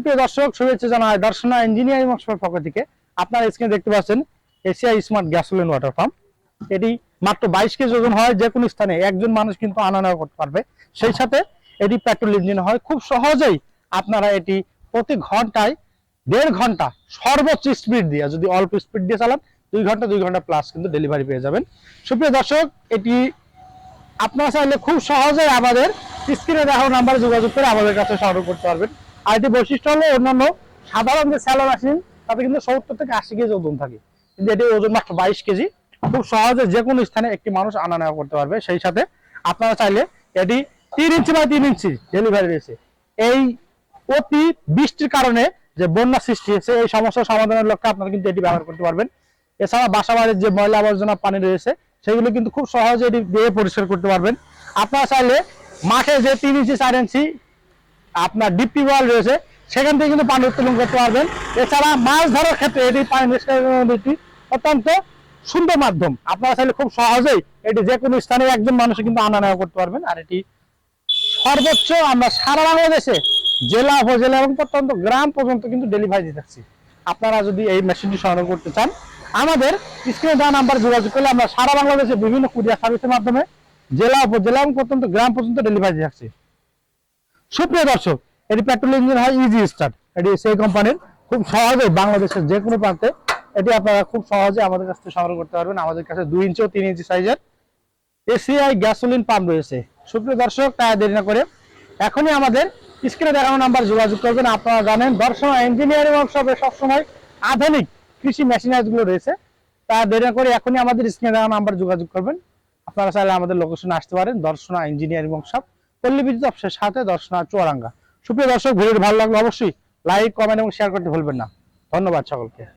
সুপ্রিয় দর্শক, শুভেচ্ছা জানাই দর্শনা ইঞ্জিনিয়ারিং ওয়ার্কশপের পক্ষ থেকে। আপনারা স্ক্রিনে দেখতে পাচ্ছেন Asia smart gasoline water pump. এটি মাত্র 22 কেজি ওজন হয়, যে কোনো স্থানে একজন মানুষ কিন্তু আনা নেওয়া করতে পারবে। সেই সাথে এটি পেট্রোল ইঞ্জিন হয়। খুব সহজেই আপনারা এটি প্রতি ঘন্টায় 1.5 ঘন্টা সর্বোচ্চ স্পিড দিয়ে, যদি অল্প স্পিড দিয়ে চালান 2 ঘন্টা প্লাস কিন্তু ডেলিভারি পেয়ে যাবেন। সুপ্রিয় দর্শক, এটি আপনারা চাইলে খুব সহজেই আমাদের স্ক্রিনে দেখানো নাম্বারে যোগাযোগ করে আমাদের কাছে সংগ্রহ করতে পারবেন। আর এটি বৈশিষ্ট্য হলো অন্যান্য সাধারণ যে স্যালো মেশিন তাতে কিন্তু 70 থেকে 80 কেজি ওজন থাকে, কিন্তু এটি ওজন মাত্র 22 কেজি। খুব সহজে যে কোনো স্থানে একটি মানুষ আনা নেওয়া করতে পারবে। সেই সাথে আপনারা চাইলে এটি 3 ইঞ্চি বাই 3 ইঞ্চি ডেলিভারি রয়েছে। এই অতি বৃষ্টির কারণে যে বন্যা সৃষ্টি হয়েছে, এই সমস্যার সমাধানের লক্ষ্যে আপনারা কিন্তু এটি ব্যবহার করতে পারবেন। এছাড়া বাসাবাড়ির যে ময়লা আবর্জনা পানি রয়েছে সেগুলো কিন্তু খুব সহজে এটি দিয়ে পরিষ্কার করতে পারবেন। আপনারা চাইলে মাঠে যে 3 ইঞ্চি 4 ইঞ্চি আপনার ডিপি ওয়াল রয়েছে সেখান থেকে কিন্তু পানি উত্তোলন করতে পারবেন। এছাড়া মাছ ধরার ক্ষেত্রে এটি পানি নিষ্কাশনের একটি অত্যন্ত সুন্দর মাধ্যম। আপনারা চাইলে খুব সহজেই এটি যে কোনো স্থানে একজন মানুষ কিন্তু আনা নেওয়া করতে পারবেন। আর এটি সর্বোচ্চ আমরা সারা বাংলাদেশে জেলা, উপজেলা এবং প্রত্যন্ত গ্রাম পর্যন্ত কিন্তু ডেলিভারি দিয়ে থাকছি। আপনারা যদি এই মেশিনটি সংগ্রহ করতে চান, আমাদের স্ক্রিনে দেওয়া নাম্বার যোগাযোগ করলে আমরা সারা বাংলাদেশে বিভিন্ন কুরিয়ার সার্ভিসের মাধ্যমে জেলা, উপজেলা এবং প্রত্যন্ত গ্রাম পর্যন্ত ডেলিভারি দিয়ে থাকছি। সুপ্রিয় দর্শক, এটি পেট্রোল ইঞ্জিন হয়, ইজি স্টার্ট। এটি সেই কোম্পানির। খুব সহজে বাংলাদেশের যে কোনো প্রান্তে এটি আপনারা খুব সহজে আমাদের কাছ থেকে সংগ্রহ করতে পারবেন। আমাদের কাছে 2 ইঞ্চি ও 3 ইঞ্চি সাইজের এসিআই গ্যাসোলিন পাম্প রয়েছে। সুপ্রিয় দর্শক, তাই দেরি না করে এখনই আমাদের স্ক্রিনে দেখানো নাম্বার যোগাযোগ করবেন। আপনারা জানেন দর্শনা ইঞ্জিনিয়ারিং ওয়ার্কশপে সবসময় আধুনিক কৃষি মেশিনারিজগুলো রয়েছে। তা দেরি না করে এখনই আমাদের স্ক্রিনে দেখানো নাম্বার যোগাযোগ করবেন। আপনারা চাইলে আমাদের লোকেশনে আসতে পারেন, দর্শনা ইঞ্জিনিয়ারিং ওয়ার্কশপ, পল্লী বিদ্যুৎ অফিসের সাথে, দর্শনা চুয়াডাঙ্গা। সুপ্রিয় দর্শক, ভিডিওটি ভালো লাগলে অবশ্যই লাইক, কমেন্ট এবং শেয়ার করতে ভুলবেন না। ধন্যবাদ সকলকে।